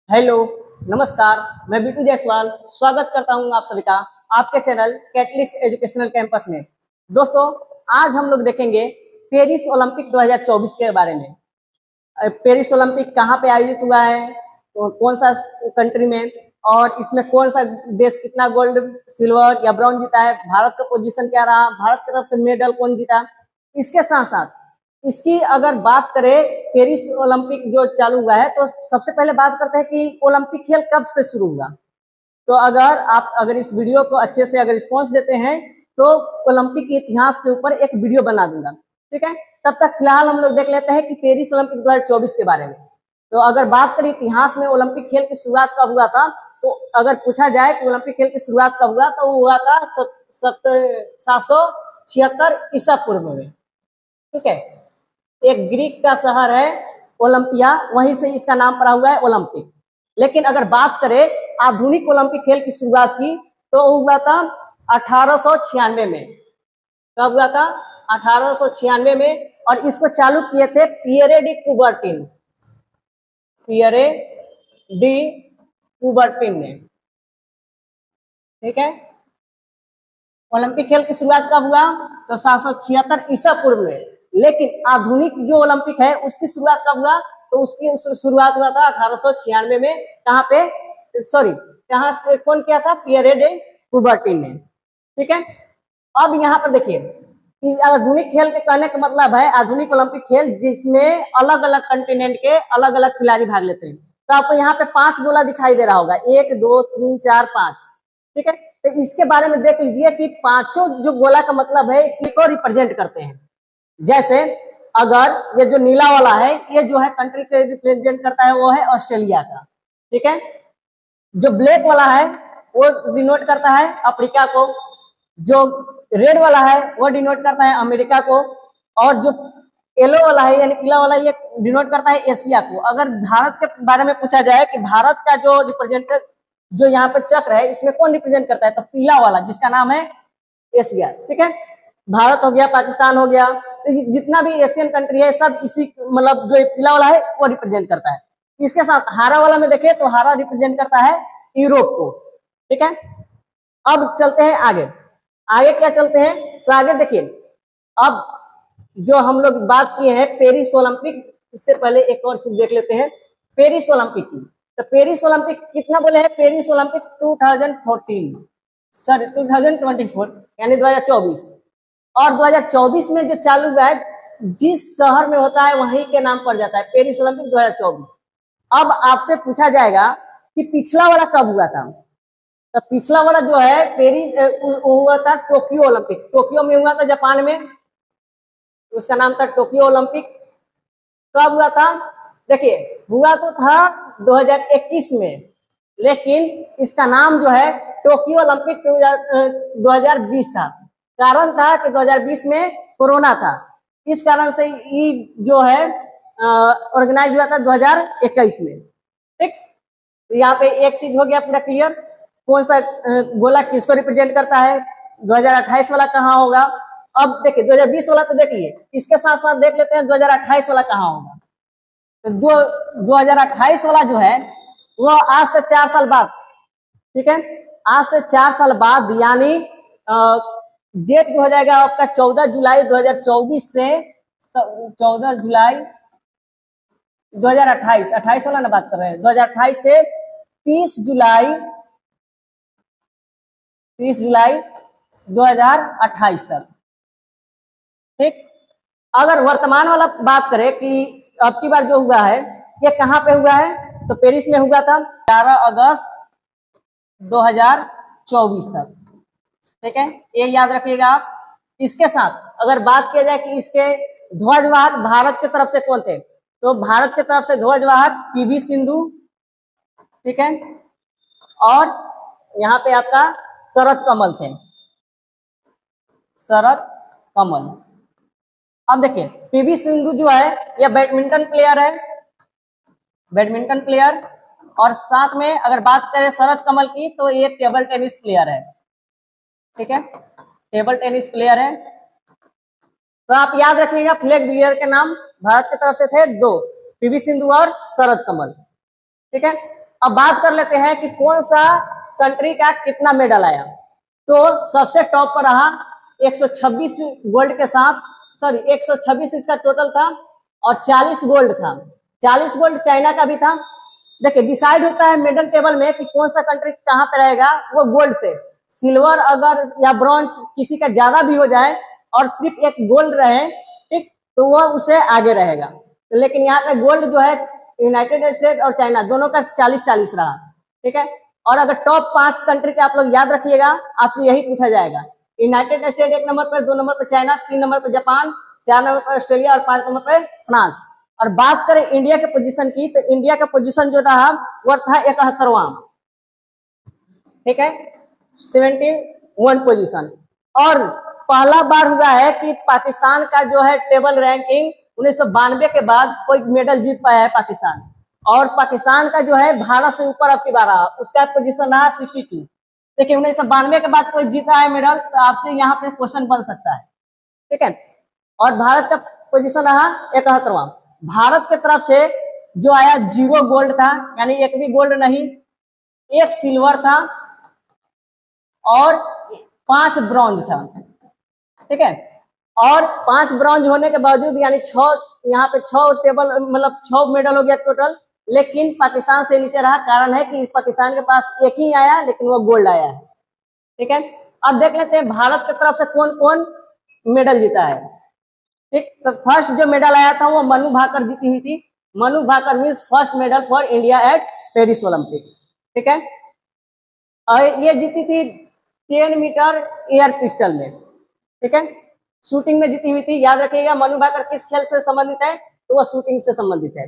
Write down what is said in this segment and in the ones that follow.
Hello, नमस्कार। मैं बिटू जायसवाल स्वागत करता हूं आप सभी का आपके चैनल कैटलिस्ट एजुकेशनल कैंपस में। दोस्तों, आज हम लोग देखेंगे पेरिस ओलंपिक 2024 के बारे में। पेरिस ओलंपिक कहाँ पे आयोजित हुआ है, तो कौन सा कंट्री में, और इसमें कौन सा देश कितना गोल्ड, सिल्वर या ब्रॉन्ज जीता है, भारत का पोजीशन क्या रहा, भारत की तरफ से मेडल कौन जीता। इसके साथ साथ इसकी अगर बात करें, पेरिस ओलंपिक जो चालू हुआ है, तो सबसे पहले बात करते हैं कि ओलंपिक खेल कब से शुरू हुआ। तो अगर इस वीडियो को अच्छे से अगर रिस्पॉन्स देते हैं तो ओलंपिक के इतिहास के ऊपर एक वीडियो बना दूंगा, ठीक है। तब तक फिलहाल हम लोग देख लेते हैं कि पेरिस ओलंपिक 2024 के बारे में। तो अगर बात करें इतिहास में ओलंपिक खेल की शुरुआत कब हुआ था, तो अगर पूछा जाए कि ओलंपिक खेल की शुरुआत कब हुआ, तो वो हुआ था 776 ईसा पूर्व में, ठीक है। एक ग्रीक का शहर है ओलंपिया, वहीं से इसका नाम पड़ा हुआ है ओलंपिक। लेकिन अगर बात करें आधुनिक ओलंपिक खेल की शुरुआत की, तो हुआ था 1896 में। कब हुआ था? 1896 में। और इसको चालू किए थे Pierre de Coubertin, Pierre de Coubertin ने, ठीक है। ओलंपिक खेल की शुरुआत कब हुआ? तो 776 ईसा पूर्व में। लेकिन आधुनिक जो ओलंपिक है उसकी शुरुआत कब हुआ? तो उसकी शुरुआत हुआ था 1896 में। कहाँ पे? सॉरी, कहाँ से, कौन किया था? पियरे डे कुबर्टिन ने, ठीक है। अब यहाँ पर देखिए, आधुनिक खेल के कहने का मतलब है आधुनिक ओलंपिक खेल जिसमें अलग अलग कंटिनेंट के अलग अलग खिलाड़ी भाग लेते हैं। तो आपको यहाँ पे 5 गोला दिखाई दे रहा होगा, 1 2 3 4 5, ठीक है। तो इसके बारे में देख लीजिए कि पांचों जो गोला का मतलब है को रिप्रेजेंट करते हैं। जैसे अगर ये जो नीला वाला है, ये जो है कंट्री को रिप्रेजेंट करता है, वो है ऑस्ट्रेलिया का, ठीक है। जो ब्लैक वाला है वो डिनोट करता है अफ्रीका को, जो रेड वाला है वो डिनोट करता है अमेरिका को, और जो येलो वाला है यानी पीला वाला, ये डिनोट करता है एशिया को। अगर भारत के बारे में पूछा जाए कि भारत का जो रिप्रेजेंटर, जो यहाँ पे चक्र है, इसमें कौन रिप्रेजेंट करता है, तो पीला वाला, जिसका नाम है एशिया, ठीक है। भारत हो गया, पाकिस्तान हो गया, तो जितना भी एशियन कंट्री है सब इसी, मतलब जो पीला वाला है वो रिप्रेजेंट करता है। इसके साथ हरा वाला में देखें तो हरा रिप्रेजेंट करता है यूरोप को, ठीक है। अब चलते हैं आगे। आगे क्या चलते हैं, तो आगे देखिए, अब जो हम लोग बात किए हैं पेरिस ओलंपिक, इससे पहले एक और चीज देख लेते हैं पेरिस ओलंपिक की। तो पेरिस ओलंपिक कितना बोले हैं? पेरिस ओलंपिक 2014, सॉरी 2024 यानी 2024। और 2024 में जो चालू हुआ है, जिस शहर में होता है वहीं के नाम पड़ जाता है पेरिस ओलंपिक 2024। अब आपसे पूछा जाएगा कि पिछला वाला कब हुआ था। तो पिछला वाला जो है पेरिस हुआ था टोक्यो ओलंपिक, टोक्यो में हुआ था, जापान में। उसका नाम था टोक्यो ओलंपिक। कब हुआ था? देखिए, हुआ तो था 2021 में, लेकिन इसका नाम जो है टोक्यो ओलंपिक 2020 था। कारण था कि 2020 में कोरोना था, इस कारण से ये जो है ऑर्गेनाइज हुआ था 2021 में, ठीक। तो यहाँ पे एक चीज हो गया पूरा क्लियर, कौन सा गोला किसको रिप्रेजेंट करता है। 2028 वाला कहाँ होगा? अब देखिए 2020 वाला तो देख लिए, इसके साथ साथ देख लेते हैं 2028 वाला कहाँ होगा। तो 2028 वाला जो है वो आज से 4 साल बाद, ठीक है, आज से 4 साल बाद, यानी डेट जो हो जाएगा आपका 14 जुलाई 2024 से 14 जुलाई 2028, 28 वाला ना बात कर रहे हैं, 2028 से 30 जुलाई 2028 तक, ठीक। अगर वर्तमान वाला बात करें कि अब की बार जो हुआ है ये कहाँ पे हुआ है, तो पेरिस में हुआ था 11 अगस्त 2024 तक, ठीक है, ये याद रखिएगा आप। इसके साथ अगर बात किया जाए कि इसके ध्वजवाहक भारत की तरफ से कौन थे, तो भारत की तरफ से ध्वजवाहक पीवी सिंधु, ठीक है, और यहाँ पे आपका शरद कमल थे, शरद कमल। अब देखिए पीवी सिंधु जो है यह बैडमिंटन प्लेयर है, बैडमिंटन प्लेयर, और साथ में अगर बात करें शरद कमल की तो ये टेबल टेनिस प्लेयर है, ठीक है, टेबल टेनिस प्लेयर है। तो आप याद रखिएगा फ्लैग बियर के नाम भारत की तरफ से थे 2, पीवी सिंधु और शरद कमल, ठीक है। अब बात कर लेते हैं कि कौन सा कंट्री का कितना मेडल आया। तो सबसे टॉप पर रहा 126 गोल्ड के साथ, सॉरी 126 इसका टोटल था और 40 गोल्ड था। 40 गोल्ड चाइना का भी था। देखिए डिसाइड होता है मेडल टेबल में कि कौन सा कंट्री कहाँ पे रहेगा, वो गोल्ड से। सिल्वर अगर या ब्रॉन्ज किसी का ज्यादा भी हो जाए और सिर्फ एक गोल्ड रहे, ठीक, तो वह उसे आगे रहेगा। लेकिन यहाँ पे गोल्ड जो है यूनाइटेड स्टेट और चाइना दोनों का 40-40 रहा, ठीक है। और अगर टॉप 5 कंट्री के आप लोग याद रखिएगा, आपसे यही पूछा जाएगा। यूनाइटेड स्टेट 1 नंबर पर, 2 नंबर पर चाइना, 3 नंबर पर जापान, 4 नंबर पर ऑस्ट्रेलिया और 5 नंबर पर फ्रांस। और बात करें इंडिया के पोजीशन की, तो इंडिया का पोजीशन जो रहा वह था 71वां, ठीक है, 71 पोजीशन। और पहला बार हुआ है कि पाकिस्तान का जो है टेबल रैंकिंग 1992 के बाद कोई मेडल जीत पाया है पाकिस्तान। और पाकिस्तान का जो है भारत से ऊपर अब की बार रहा, उसका पोजीशन रहा 62। देखिए 1992 के बाद कोई जीता है मेडल, तो आपसे यहाँ पे क्वेश्चन बन सकता है, ठीक है। और भारत का पोजीशन रहा 71वां। भारत की तरफ से जो आया 0 गोल्ड था, यानी एक भी गोल्ड नहीं, 1 सिल्वर था और 5 ब्रॉन्ज था, ठीक है। और 5 ब्रॉन्ज होने के बावजूद यानी 6, यहाँ पे 6 टेबल मतलब 6 मेडल हो गया टोटल, लेकिन पाकिस्तान से नीचे रहा। कारण है कि पाकिस्तान के पास एक ही आया, लेकिन वो गोल्ड आया है, ठीक है। अब देख लेते हैं भारत की तरफ से कौन कौन मेडल जीता है, ठीक। तो फर्स्ट जो मेडल आया था वो मनु भाकर जीती हुई थी। Manu Bhaker means first medal for India at Paris Olympic, ठीक है। और ये जीती थी 10 मीटर एयर पिस्टल में, ठीक है, शूटिंग में जीती हुई थी। याद रखिएगा मनु भाकर किस खेल से संबंधित है, तो वह शूटिंग से संबंधित है।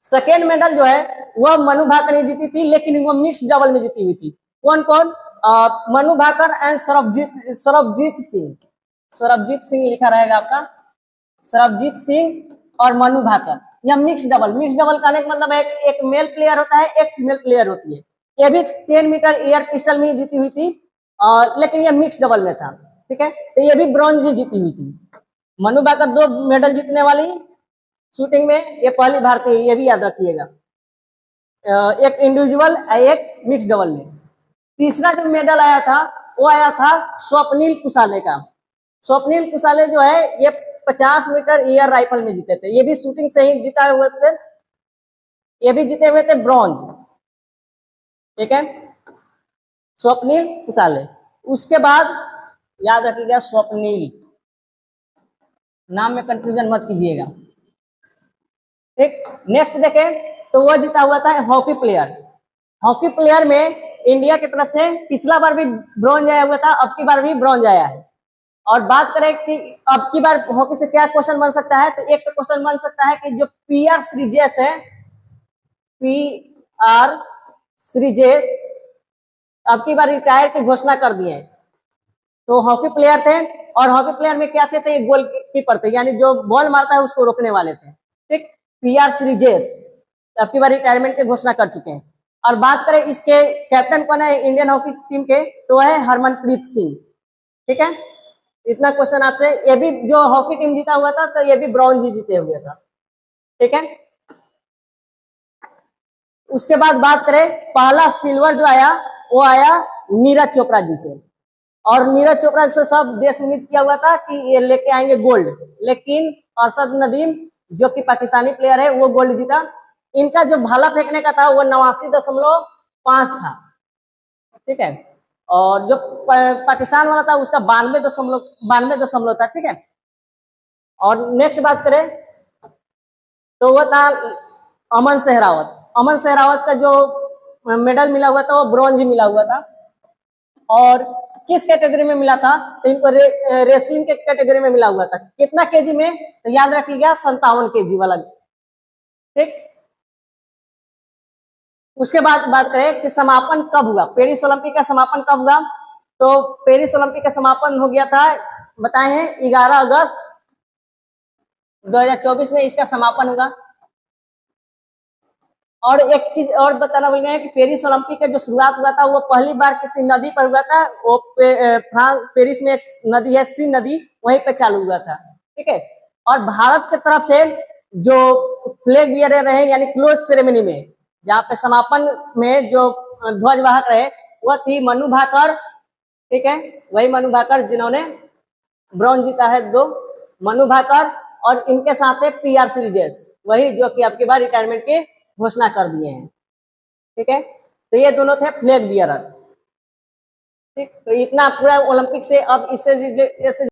सेकेंड मेडल जो है वह मनु भाकर ने जीती थी, लेकिन वो मिक्स डबल में जीती हुई थी। कौन कौन? मनु भाकर एंड सरबजीत सिंह लिखा रहेगा आपका, सरबजीत सिंह और मनु भाकर। यह मिक्स डबल कहने का मतलब है एक मेल प्लेयर होता है, एक फीमेल प्लेयर होती है। ये भी 10 मीटर एयर पिस्टल में जीती हुई थी, लेकिन यह मिक्स डबल में था, ठीक है। तो ये भी ब्रॉन्ज ही जीती हुई थी। मनु भाकर 2 मेडल जीतने वाली शूटिंग में, ये पहली भारतीय, ये भी याद रखिएगा, एक इंडिविजुअल एक मिक्स डबल में। तीसरा जो मेडल आया था वो आया था स्वप्निल कुसाले का। स्वप्निल कुसाले जो है ये 50 मीटर एयर राइफल में जीते थे। ये भी शूटिंग से ही जीता हुए थे, ये भी जीते हुए थे ब्रॉन्ज, ठीक है, स्वप्निल कुसाले। उसके बाद याद रखिएगा स्वप्निल, नाम में कंफ्यूजन मत कीजिएगा, ठीक। नेक्स्ट देखें तो वह जीता हुआ था हॉकी प्लेयर। हॉकी प्लेयर में इंडिया की तरफ से पिछला बार भी ब्रॉन्ज आया हुआ था, अब की बार भी ब्रॉन्ज आया है। और बात करें कि अब की बार हॉकी से क्या क्वेश्चन बन सकता है, तो एक तो क्वेश्चन बन सकता है कि जो पीआर श्रीजेश है, पीआर श्रीजेश अब की बार रिटायर की घोषणा कर दिए। तो हॉकी प्लेयर थे, और हॉकी प्लेयर में क्या थे, तो ये गोलकीपर थे, यानी जो बॉल मारता है उसको रोकने वाले थे, ठीक। पीआर श्रीजेश अब की बार रिटायरमेंट की घोषणा कर चुके हैं। और बात करें इसके कैप्टन कौन है इंडियन हॉकी टीम के, तो है हरमनप्रीत सिंह, ठीक है। इतना क्वेश्चन आपसे, ये भी जो हॉकी टीम जीता हुआ था, तो ये भी ब्रॉन्ज ही जीते हुए था, ठीक है। उसके बाद बात करें पहला सिल्वर जो आया वो आया नीरज चोपड़ा जी से। और नीरज चोपड़ा से सब देश उम्मीद किया हुआ था कि ये लेके आएंगे गोल्ड, लेकिन अरशद नदीम जो कि पाकिस्तानी प्लेयर है वो गोल्ड जीता। इनका जो भाला फेंकने का था वो 89.5 था, ठीक है। और जो पाकिस्तान वाला था उसका 92.92 था, ठीक है। और नेक्स्ट बात करें तो वो था अमन सहरावत। अमन सहरावत का जो मेडल मिला हुआ था वो ब्रॉन्ज ही मिला हुआ था। और किस कैटेगरी में मिला था, तो इनको रेसलिंग के कैटेगरी में मिला हुआ था। कितना केजी में, तो याद रखिएगा 57 केजी वाला, ठीक। उसके बाद बात करें कि समापन कब हुआ, पेरिस ओलंपिक का समापन कब हुआ, तो पेरिस ओलंपिक का समापन हो गया था, बताए हैं 11 अगस्त 2024 में इसका समापन होगा। और एक चीज और बताना भूल गए कि पेरिस ओलंपिक का जो शुरुआत हुआ था वो पहली बार किसी नदी पर हुआ था। वो फ्रांस पेरिस में एक नदी है सी नदी, वहीं पे चालू हुआ था, ठीक है। और भारत की तरफ से जो फ्लैग बियरर रहे यानी क्लोज सेरेमनी में जहाँ पे समापन में जो ध्वजवाहक रहे वह थी मनु भाकर, ठीक है, वही मनु भाकर जिन्होंने ब्रॉन्ज जीता है 2, मनु भाकर, और इनके साथ है PR श्रीजेश, वही जो कि आपके बाद रिटायरमेंट की घोषणा कर दिए हैं, ठीक है। तो ये दोनों थे फ्लैग बियरर, ठीक। तो इतना पूरा ओलंपिक से अब इससे